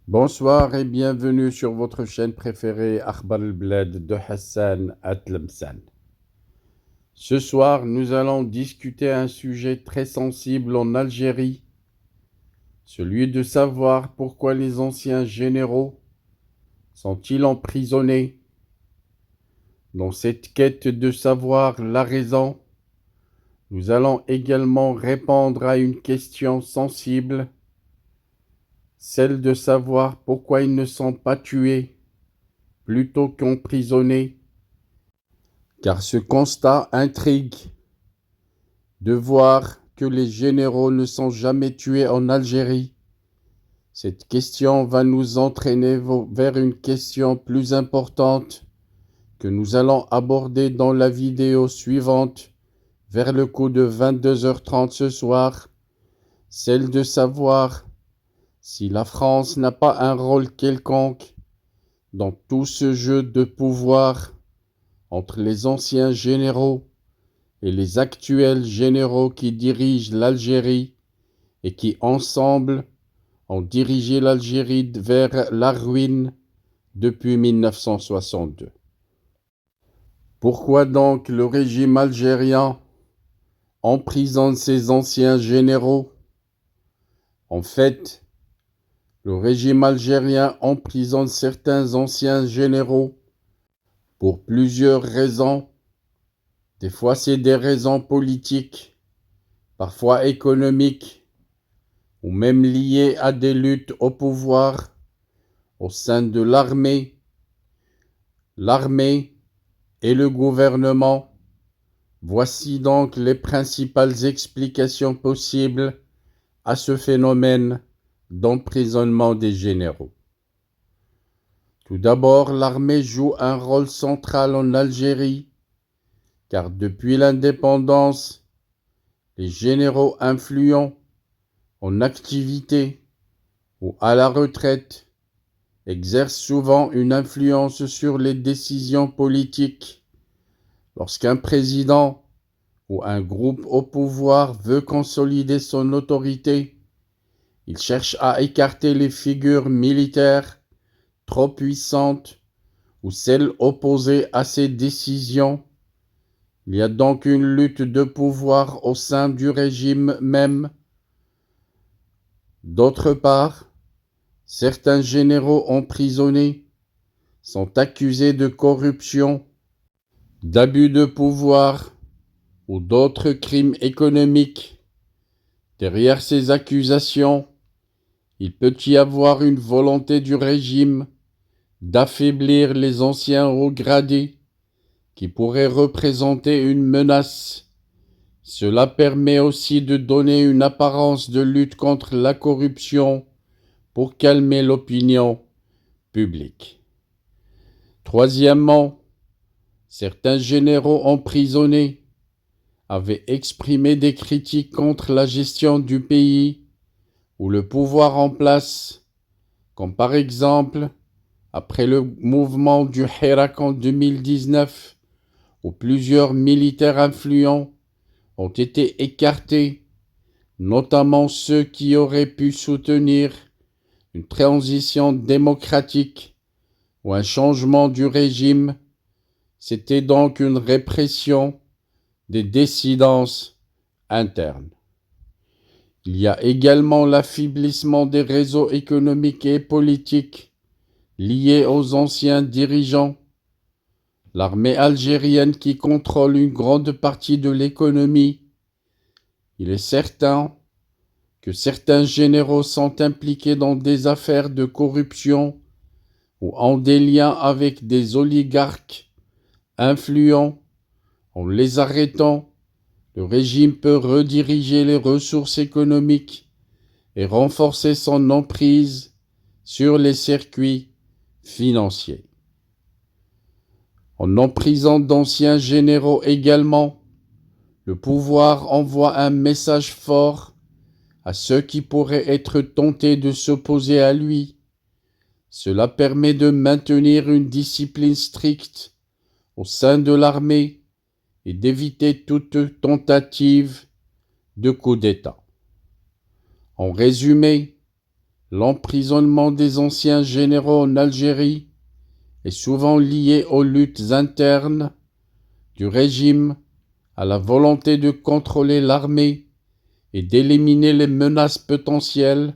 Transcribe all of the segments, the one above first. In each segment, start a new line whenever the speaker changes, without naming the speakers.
Bonsoir et bienvenue sur votre chaîne préférée Akhbar al-Bled de Hassan Atlemsan. Ce soir, nous allons discuter un sujet très sensible en Algérie, celui de savoir pourquoi les anciens généraux sont-ils emprisonnés. Dans cette quête de savoir la raison, nous allons également répondre à une question sensible, celle de savoir pourquoi ils ne sont pas tués plutôt qu'emprisonnés. Car ce constat intrigue de voir que les généraux ne sont jamais tués en Algérie. Cette question va nous entraîner vers une question plus importante que nous allons aborder dans la vidéo suivante, vers le coup de 22h30 ce soir, celle de savoir si la France n'a pas un rôle quelconque dans tout ce jeu de pouvoir entre les anciens généraux et les actuels généraux qui dirigent l'Algérie et qui, ensemble, ont dirigé l'Algérie vers la ruine depuis 1962. Pourquoi donc le régime algérien emprisonne ses anciens généraux? En fait, le régime algérien emprisonne certains anciens généraux pour plusieurs raisons. Des fois, c'est des raisons politiques, parfois économiques, ou même liées à des luttes au pouvoir au sein de l'armée et le gouvernement. Voici donc les principales explications possibles à ce phénomène d'emprisonnement des généraux. Tout d'abord, l'armée joue un rôle central en Algérie, car depuis l'indépendance, les généraux influents en activité ou à la retraite exercent souvent une influence sur les décisions politiques. Lorsqu'un président ou un groupe au pouvoir veut consolider son autorité, il cherche à écarter les figures militaires trop puissantes ou celles opposées à ses décisions. Il y a donc une lutte de pouvoir au sein du régime même. D'autre part, certains généraux emprisonnés sont accusés de corruption, d'abus de pouvoir ou d'autres crimes économiques. Derrière ces accusations, il peut y avoir une volonté du régime d'affaiblir les anciens hauts gradés qui pourraient représenter une menace. Cela permet aussi de donner une apparence de lutte contre la corruption pour calmer l'opinion publique. Troisièmement, certains généraux emprisonnés avaient exprimé des critiques contre la gestion du pays ou le pouvoir en place, comme par exemple après le mouvement du Hirak en 2019, où plusieurs militaires influents ont été écartés, notamment ceux qui auraient pu soutenir une transition démocratique ou un changement du régime. C'était donc une répression des dissidences internes. Il y a également l'affaiblissement des réseaux économiques et politiques liés aux anciens dirigeants. L'armée algérienne qui contrôle une grande partie de l'économie. Il est certain que certains généraux sont impliqués dans des affaires de corruption ou ont des liens avec des oligarques influents. En les arrêtant, le régime peut rediriger les ressources économiques et renforcer son emprise sur les circuits financiers. En emprisonnant d'anciens généraux également, le pouvoir envoie un message fort à ceux qui pourraient être tentés de s'opposer à lui. Cela permet de maintenir une discipline stricte au sein de l'armée et d'éviter toute tentative de coup d'État. En résumé, L'emprisonnement des anciens généraux en Algérie est souvent lié aux luttes internes du régime, à la volonté de contrôler l'armée et d'éliminer les menaces potentielles.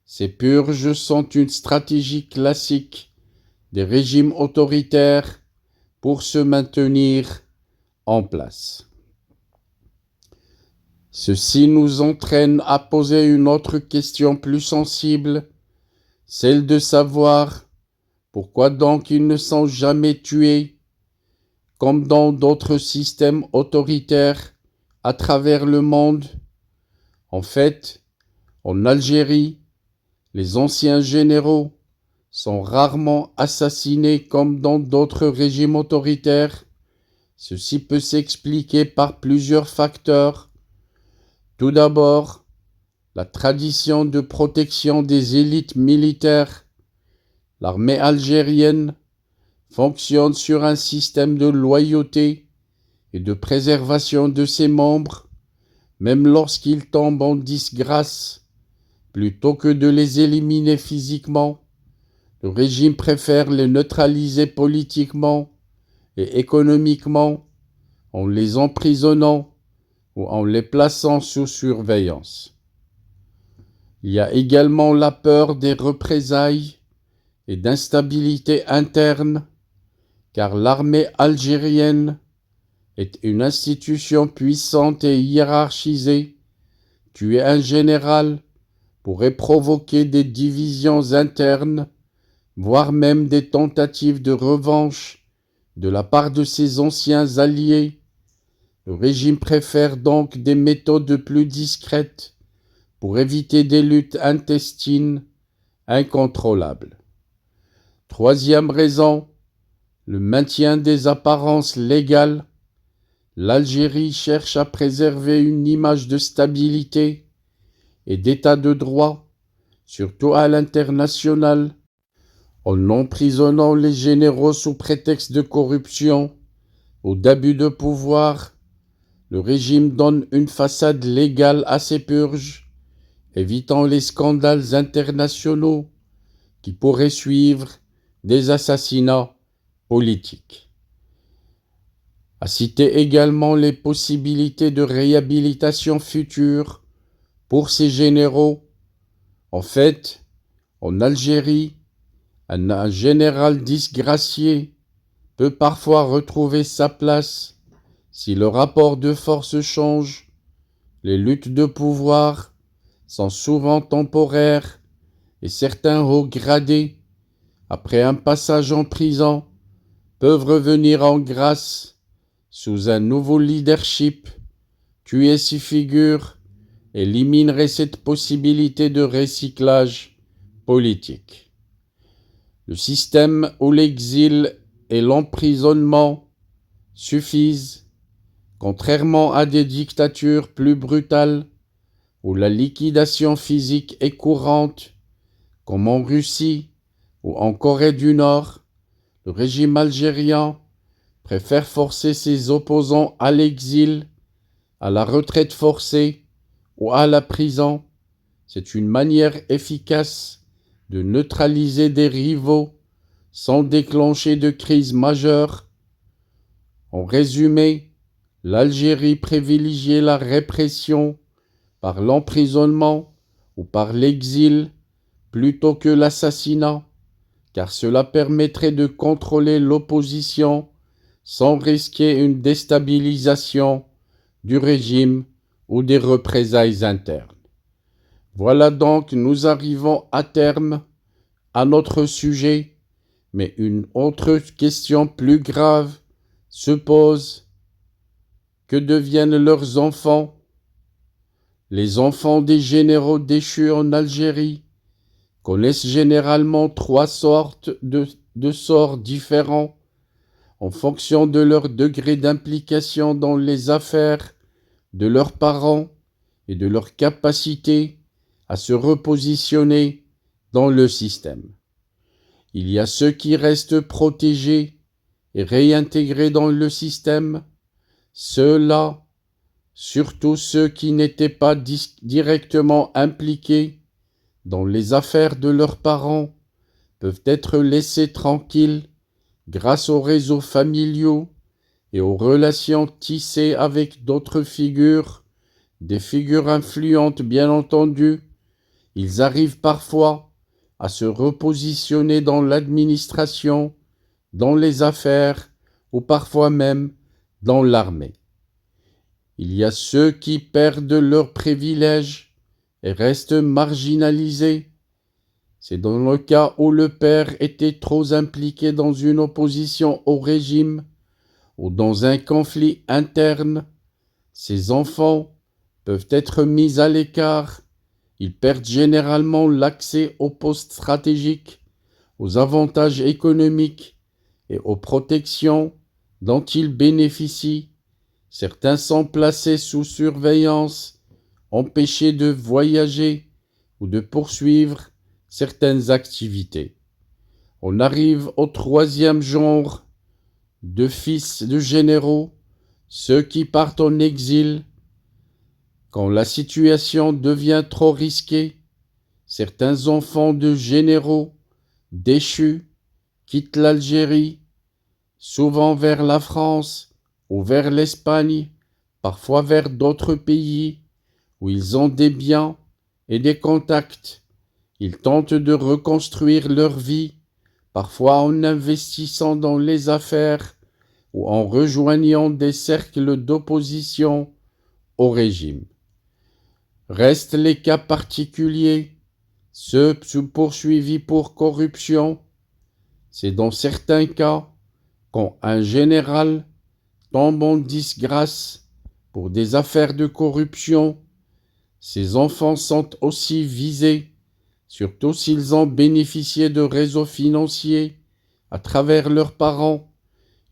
Ces purges sont une stratégie classique des régimes autoritaires pour se maintenir en place. Ceci nous entraîne à poser une autre question plus sensible, celle de savoir pourquoi donc ils ne sont jamais tués, comme dans d'autres systèmes autoritaires à travers le monde. En fait, en Algérie, les anciens généraux sont rarement assassinés comme dans d'autres régimes autoritaires. Ceci peut s'expliquer par plusieurs facteurs. Tout d'abord, la tradition de protection des élites militaires. L'armée algérienne fonctionne sur un système de loyauté et de préservation de ses membres, même lorsqu'ils tombent en disgrâce. Plutôt que de les éliminer physiquement, le régime préfère les neutraliser politiquement et économiquement en les emprisonnant ou en les plaçant sous surveillance. Il y a également la peur des représailles et d'instabilité interne, car l'armée algérienne est une institution puissante et hiérarchisée. Tuer un général pourrait provoquer des divisions internes, voire même des tentatives de revanche de la part de ses anciens alliés. Le régime préfère donc des méthodes plus discrètes pour éviter des luttes intestines incontrôlables. Troisième raison, le maintien des apparences légales. L'Algérie cherche à préserver une image de stabilité et d'état de droit, surtout à l'international, en emprisonnant les généraux sous prétexte de corruption ou d'abus de pouvoir. Le régime donne une façade légale à ces purges, évitant les scandales internationaux qui pourraient suivre des assassinats politiques. À citer également les possibilités de réhabilitation future pour ces généraux. En fait, en Algérie, un général disgracié peut parfois retrouver sa place si le rapport de force change. Les luttes de pouvoir sont souvent temporaires et certains hauts gradés, après un passage en prison, peuvent revenir en grâce sous un nouveau leadership. Tuer ces figures éliminerait cette possibilité de recyclage politique. Le système où l'exil et l'emprisonnement suffisent, contrairement à des dictatures plus brutales où la liquidation physique est courante, comme en Russie ou en Corée du Nord. Le régime algérien préfère forcer ses opposants à l'exil, à la retraite forcée ou à la prison. C'est une manière efficace de neutraliser des rivaux sans déclencher de crise majeure. En résumé, l'Algérie privilégie la répression par l'emprisonnement ou par l'exil plutôt que l'assassinat, car cela permettrait de contrôler l'opposition sans risquer une déstabilisation du régime ou des représailles internes. Voilà donc, nous arrivons à terme à notre sujet, mais une autre question plus grave se pose. Que deviennent leurs enfants? Les enfants des généraux déchus en Algérie connaissent généralement trois sortes de sorts différents en fonction de leur degré d'implication dans les affaires de leurs parents et de leur capacité à se repositionner dans le système. Il y a ceux qui restent protégés et réintégrés dans le système, ceux-là, surtout ceux qui n'étaient pas directement impliqués dans les affaires de leurs parents peuvent être laissés tranquilles grâce aux réseaux familiaux et aux relations tissées avec d'autres figures, des figures influentes bien entendu, ils arrivent parfois à se repositionner dans l'administration, dans les affaires ou parfois même dans l'armée. Il y a ceux qui perdent leurs privilèges et restent marginalisés. C'est dans le cas où le père était trop impliqué dans une opposition au régime ou dans un conflit interne. Ces enfants peuvent être mis à l'écart. Ils perdent généralement l'accès aux postes stratégiques, aux avantages économiques et aux protections dont ils bénéficient. Certains sont placés sous surveillance, empêchés de voyager ou de poursuivre certaines activités. On arrive au troisième genre de fils de généraux, ceux qui partent en exil. Quand la situation devient trop risquée, certains enfants de généraux déchus quittent l'Algérie, souvent vers la France ou vers l'Espagne, parfois vers d'autres pays où ils ont des biens et des contacts. Ils tentent de reconstruire leur vie, parfois en investissant dans les affaires ou en rejoignant des cercles d'opposition au régime. Restent les cas particuliers, ceux poursuivis pour corruption. C'est dans certains cas, quand un général tombe en disgrâce pour des affaires de corruption, ces enfants sont aussi visés, surtout s'ils ont bénéficié de réseaux financiers à travers leurs parents.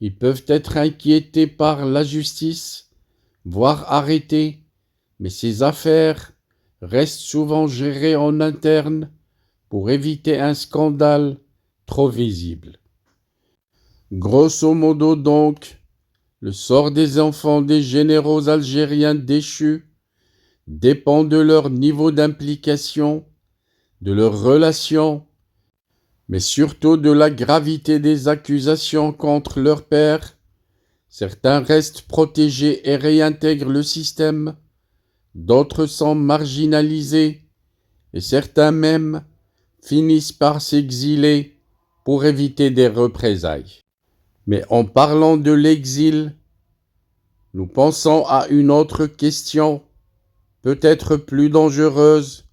Ils peuvent être inquiétés par la justice, voire arrêtés, mais ces affaires restent souvent gérées en interne pour éviter un scandale trop visible. Grosso modo donc, le sort des enfants des généraux algériens déchus dépend de leur niveau d'implication, de leurs relations, mais surtout de la gravité des accusations contre leur père. Certains restent protégés et réintègrent le système, d'autres sont marginalisés et certains même finissent par s'exiler pour éviter des représailles. Mais en parlant de l'exil, nous pensons à une autre question, peut-être plus dangereuse,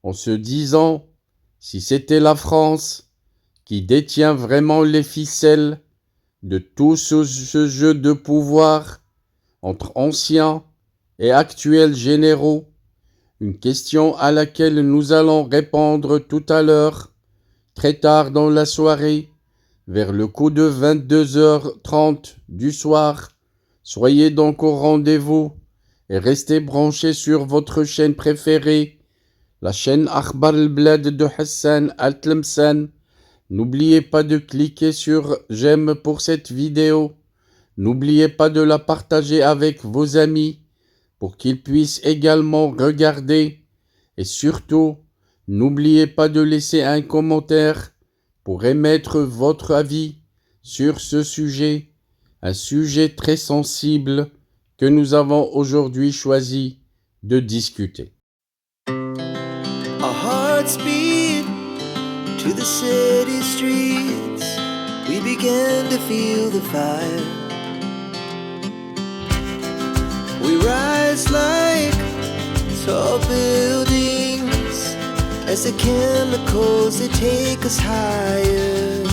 en se disant si c'était la France qui détient vraiment les ficelles de tout ce jeu de pouvoir entre anciens et actuels généraux, une question à laquelle nous allons répondre tout à l'heure, très tard dans la soirée, vers le coup de 22h30 du soir. Soyez donc au rendez-vous et restez branchés sur votre chaîne préférée, la chaîne Akhbar al-Blad de Hassan Al-Tlemcen. N'oubliez pas de cliquer sur j'aime pour cette vidéo. N'oubliez pas de la partager avec vos amis pour qu'ils puissent également regarder. Et surtout, n'oubliez pas de laisser un commentaire pour émettre votre avis sur ce sujet, un sujet très sensible que nous avons aujourd'hui choisi de discuter.
Our hearts beat to the city streets. We began to feel the fire. We rise like tall buildings as the chemicals they take us higher.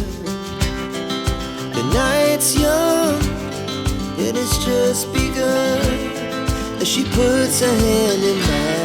The night's young and it's just begun as she puts her hand in mine.